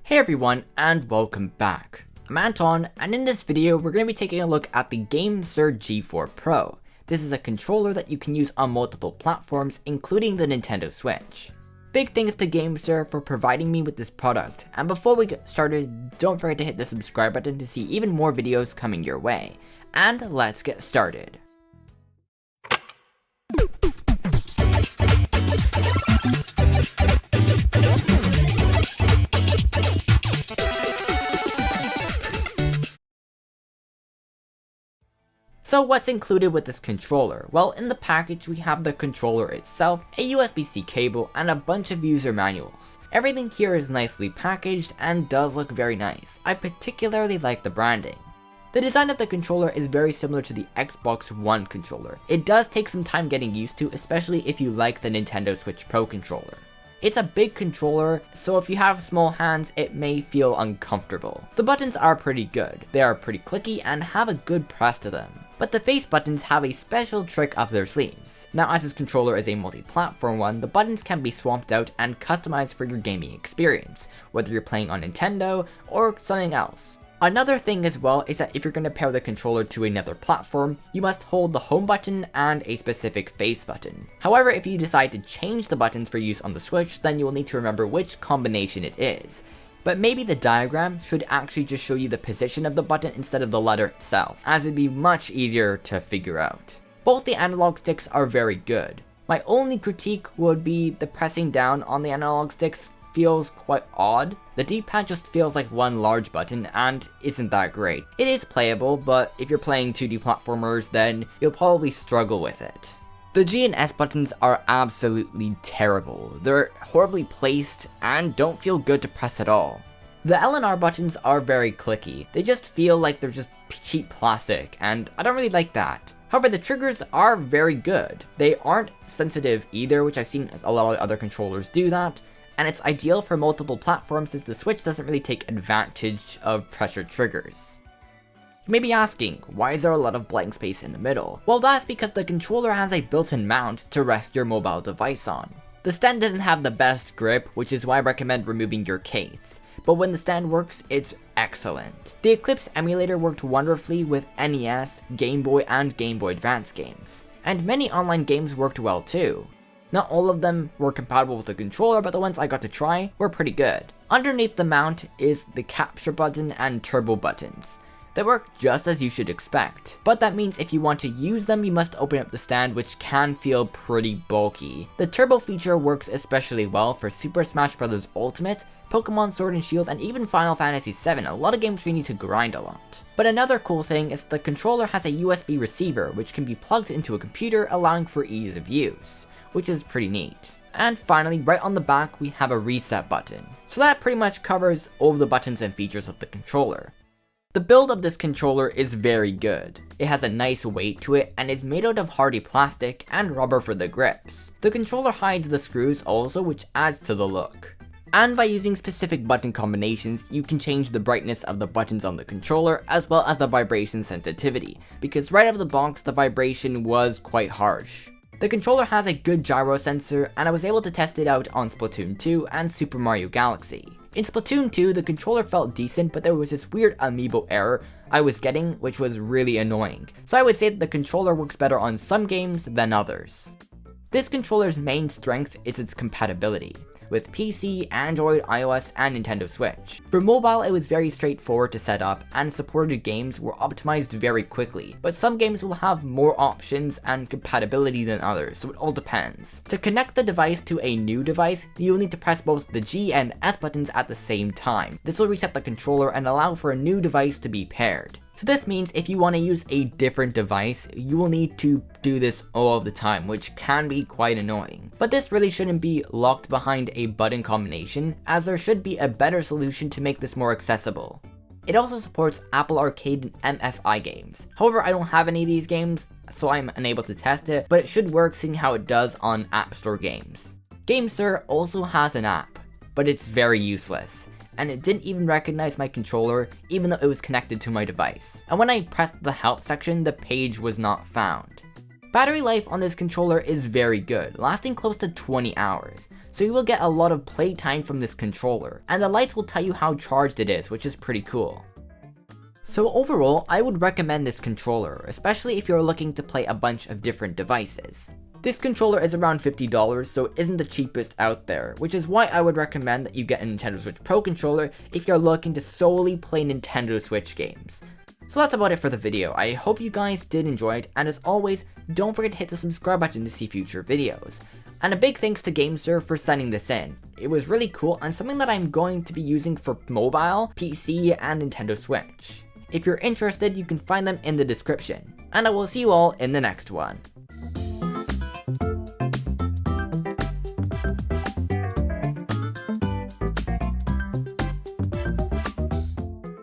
Hey everyone, and welcome back. I'm Anton, and in this video we're going to be taking a look at the GameSir G4 Pro. This is a controller that you can use on multiple platforms, including the Nintendo Switch. Big thanks to GameSir for providing me with this product, and before we get started, don't forget to hit the subscribe button to see even more videos coming your way. And let's get started. So what's included with this controller? Well, in the package we have the controller itself, a USB-C cable, and a bunch of user manuals. Everything here is nicely packaged and does look very nice. I particularly like the branding. The design of the controller is very similar to the Xbox One controller. It does take some time getting used to, especially if you like the Nintendo Switch Pro controller. It's a big controller, so if you have small hands, it may feel uncomfortable. The buttons are pretty good. They are pretty clicky and have a good press to them. But the face buttons have a special trick up their sleeves. Now, as this controller is a multi-platform one, the buttons can be swapped out and customized for your gaming experience, whether you're playing on Nintendo or something else. Another thing as well is that if you're going to pair the controller to another platform, you must hold the home button and a specific face button. However, if you decide to change the buttons for use on the Switch, then you will need to remember which combination it is. But maybe the diagram should actually just show you the position of the button instead of the letter itself, as it'd be much easier to figure out. Both the analog sticks are very good. My only critique would be the pressing down on the analog sticks feels quite odd. The D-pad just feels like one large button and isn't that great. It is playable, but if you're playing 2D platformers, then you'll probably struggle with it. The G and S buttons are absolutely terrible. They're horribly placed and don't feel good to press at all. The L and R buttons are very clicky. They just feel like they're just cheap plastic, and I don't really like that. However, the triggers are very good. They aren't sensitive either, which I've seen a lot of other controllers do that, and it's ideal for multiple platforms since the Switch doesn't really take advantage of pressure triggers. You may be asking, why is there a lot of blank space in the middle? Well, that's because the controller has a built-in mount to rest your mobile device on. The stand doesn't have the best grip, which is why I recommend removing your case. But when the stand works, it's excellent. The Eclipse emulator worked wonderfully with NES, Game Boy, and Game Boy Advance games. And many online games worked well too. Not all of them were compatible with the controller, but the ones I got to try were pretty good. Underneath the mount is the capture button and turbo buttons. They work just as you should expect, but that means if you want to use them, you must open up the stand, which can feel pretty bulky. The turbo feature works especially well for Super Smash Bros. Ultimate, Pokemon Sword and Shield, and even Final Fantasy VII, a lot of games where you need to grind a lot. But another cool thing is the controller has a USB receiver, which can be plugged into a computer, allowing for ease of use, which is pretty neat. And finally, right on the back, we have a reset button. So that pretty much covers all of the buttons and features of the controller. The build of this controller is very good. It has a nice weight to it and is made out of hardy plastic and rubber for the grips. The controller hides the screws also, which adds to the look. And by using specific button combinations, you can change the brightness of the buttons on the controller as well as the vibration sensitivity, because right out of the box the vibration was quite harsh. The controller has a good gyro sensor, and I was able to test it out on Splatoon 2 and Super Mario Galaxy. In Splatoon 2, the controller felt decent, but there was this weird amiibo error I was getting, which was really annoying. So I would say that the controller works better on some games than others. This controller's main strength is its compatibility with PC, Android, iOS, and Nintendo Switch. For mobile, it was very straightforward to set up, and supported games were optimized very quickly, but some games will have more options and compatibility than others, so it all depends. To connect the device to a new device, you'll need to press both the G and S buttons at the same time. This will reset the controller and allow for a new device to be paired. So this means if you want to use a different device, you will need to do this all of the time, which can be quite annoying. But this really shouldn't be locked behind a button combination, as there should be a better solution to make this more accessible. It also supports Apple Arcade and MFI games. However, I don't have any of these games, so I'm unable to test it, but it should work seeing how it does on App Store games. GameSir also has an app, but it's very useless, and it didn't even recognize my controller even though it was connected to my device. And when I pressed the help section, the page was not found. Battery life on this controller is very good, lasting close to 20 hours, so you will get a lot of playtime from this controller, and the lights will tell you how charged it is, which is pretty cool. So overall, I would recommend this controller, especially if you're looking to play a bunch of different devices. This controller is around $50, so it isn't the cheapest out there, which is why I would recommend that you get a Nintendo Switch Pro Controller if you're looking to solely play Nintendo Switch games. So that's about it for the video. I hope you guys did enjoy it, and as always, don't forget to hit the subscribe button to see future videos. And a big thanks to GameSir for sending this in. It was really cool and something that I'm going to be using for mobile, PC, and Nintendo Switch. If you're interested, you can find them in the description. And I will see you all in the next one.